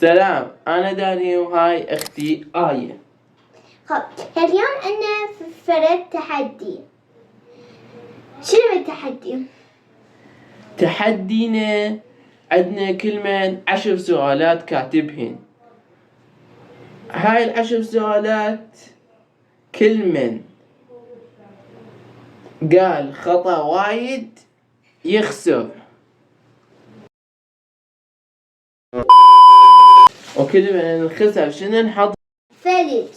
سلام، أنا داني وهاي أختي آية. خب اليوم أنا فرد تحدي. شنو التحدي؟ تحدينا عندنا كل من 10 سؤالات كاتبهن. هاي ال10 سؤالات كل من قال خطأ وايد يخسر، وكل من الخسر شنو نحط؟ فرد.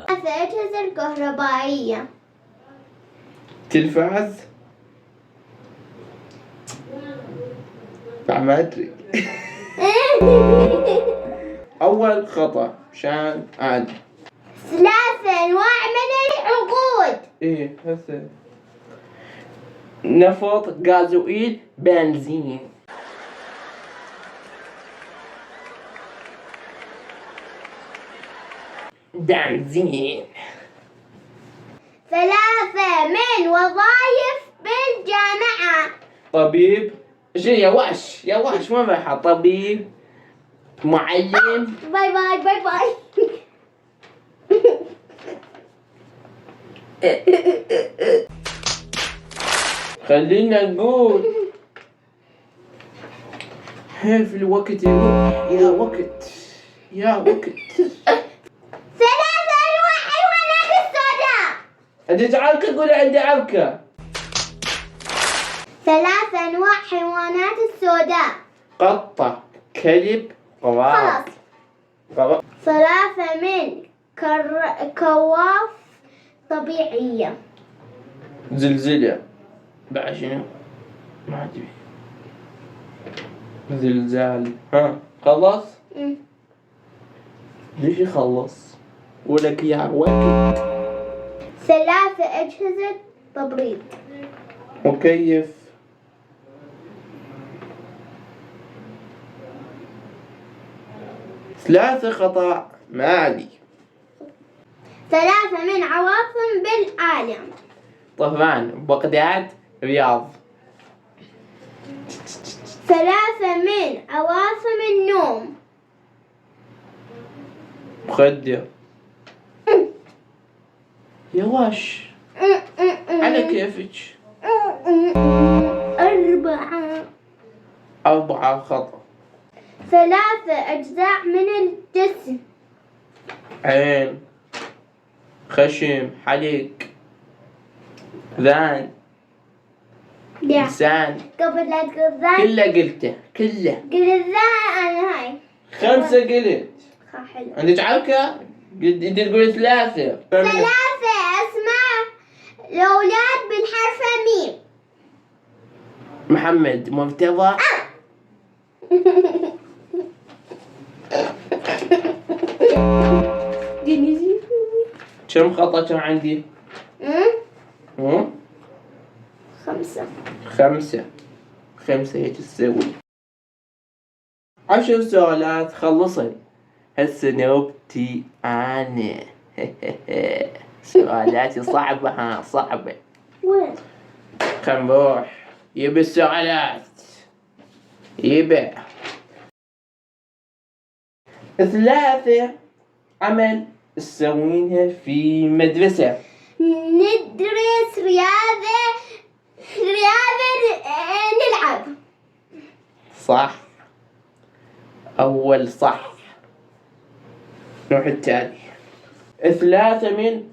الأجهزة الكهربائية. تلفاز؟ ما أدري. أول خطأ مشان أنا 3 أنواع من العقود. إيه هسه نفط، غازوئيل، بنزين. بنزين. 3 من وظائف بالجامعة. طبيب. يواش ما بحط طبيب، معلم. باي باي باي باي. خلينا نقول في الوقت يروح. يا وقت 3 أنواع حيوانات السوداء. انت عركة قول عندي عركة. 3 أنواع حيوانات السوداء. قطة، كلب، خلاص. غراب. 3 من كواف طبيعية. زلزلة. بعد شنو؟ ما ادري. زلزال. ها خلص؟ ليش يخلص؟ ولك يا وقت. 3 أجهزة تبريد. مكيف. ثلاثة خطأ مالي. 3 من عواصم بالعالم. طهران، بغداد، رياض. 3 من عواصم النوم. مخدر. يواش على كيفك. 4 خطأ. 3 أجزاء من الجسم. عين، خشم، حلق، ذان، لسان. قبل لا تقول ذا كله قلته كله. قل ذا أنا هاي 5 قلت. حلو. عندك عركة؟ انت تقول 3. 3 أسماء الأولاد بالحرف ميم. محمد، مرتضى. كم خطأ كان عندي؟ 5. 5 هيك تسوي. 10 سؤالات خلصن. هسه نوبتي أنا. سؤالاتي صعبة. ها صعبة. وين؟ خل نروح يبي السؤالات. يبي 3 عمل تسوينها في مدرسة. ندرس رياضة نلعب. صح. أول صح. نروح التالي. 3 من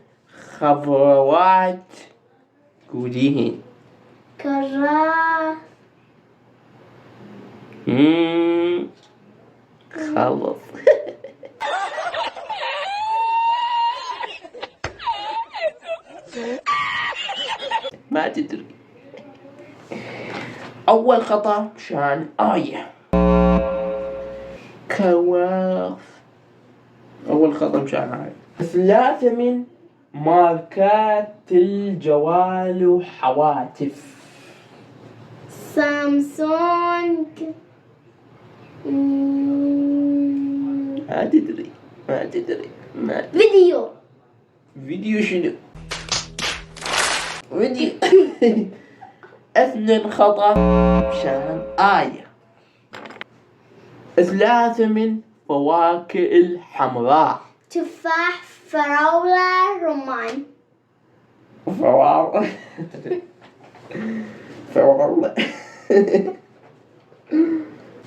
خضروات قوليهن. كرة. خلص. ما تدري. أول خطأ مشان آية. كواف. أول خطأ مشان آية. 3 من ماركات الجوال وحواتف. سامسونج. ما تدري. فيديو شنو؟ فيديو. اثنين خطأ مشان آية. 3 من فواكه الحمراء. تفاح، فراولة، رمان. فراولة. فراولة.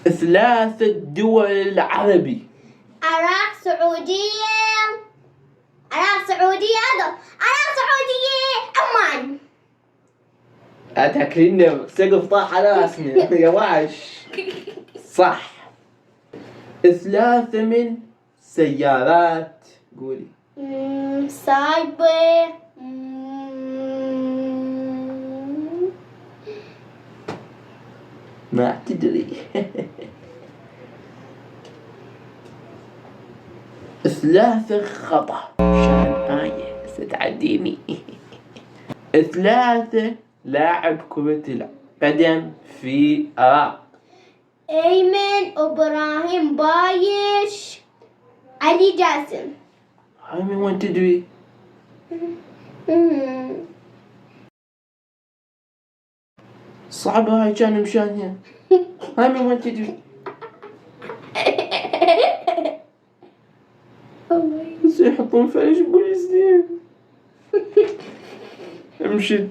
3 دول العربي. عراق، سعودية. عمان. تاكلين سقف طاح على راسنا يا واش. صح. 3 من سيارات. قولي. سايبر. ما تدري. 3 خطأ مشان آية ستعديني. 3 لاعب كرة القدم في العراق. أيمن، إبراهيم بايش، علي جاسم. هاي من وين تدري؟ صعبة هاي كان مشانها. هاي من وين تدري؟ بس يحطون فريش بوليسين. مشيت.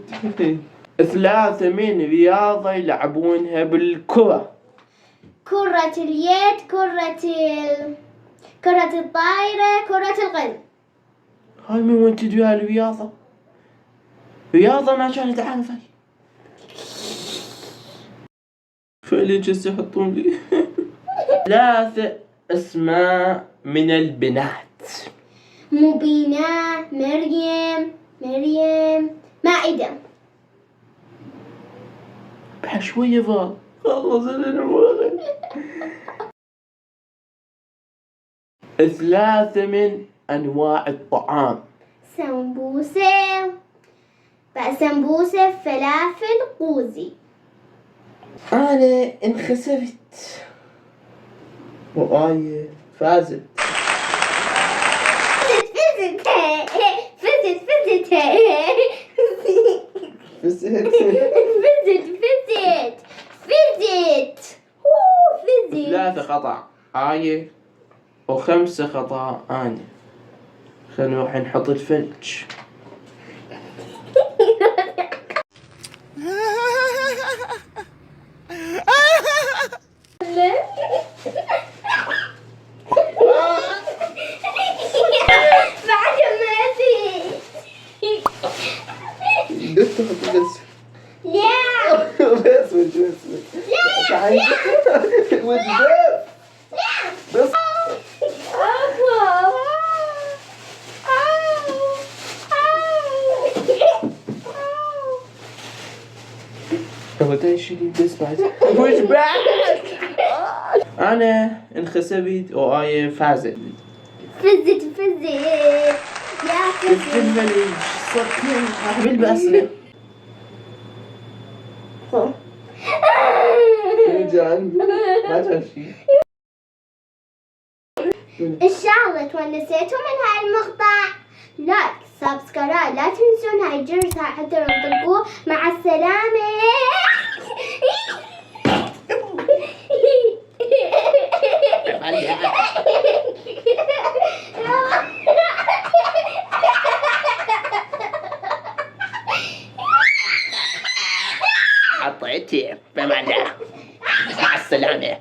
3 من رياضة يلعبونها بالكرة. كرة اليد، كرة الطائرة، كرة القدم. هاي من وين تدري هاي الرياضة؟ رياضة ما كانت عارفة. فعليا جالس يحطون لي. 3 أسماء من البنات. مبينة، مريم، مائدة. بعد شوية فال. خلص الموضوع. 3 من أنواع الطعام. سمبوسة، فلافل، قوزي. أنا انخسرت وآية فازت. فزت. فزت. 3 خطأ آية و5 خطأ أنا. خلينا نروح نحط الفلج. بعد ما بس لا. بس تعالي بس. هو ده الشيء اللي بسمعه. Push back. أنا انخسرت وآية فازت. فزت. يا فزت الفلج. صكين أحمل بأسرع. فنجان ما كان شيء. إن شاء الله تونسيتوا من هاي المقطع. لايك، سبسكرايب، لا تنسون هاي الجرس حتى تطبقوه. مع السلامة. حطيتي بمعنى مع السلامة.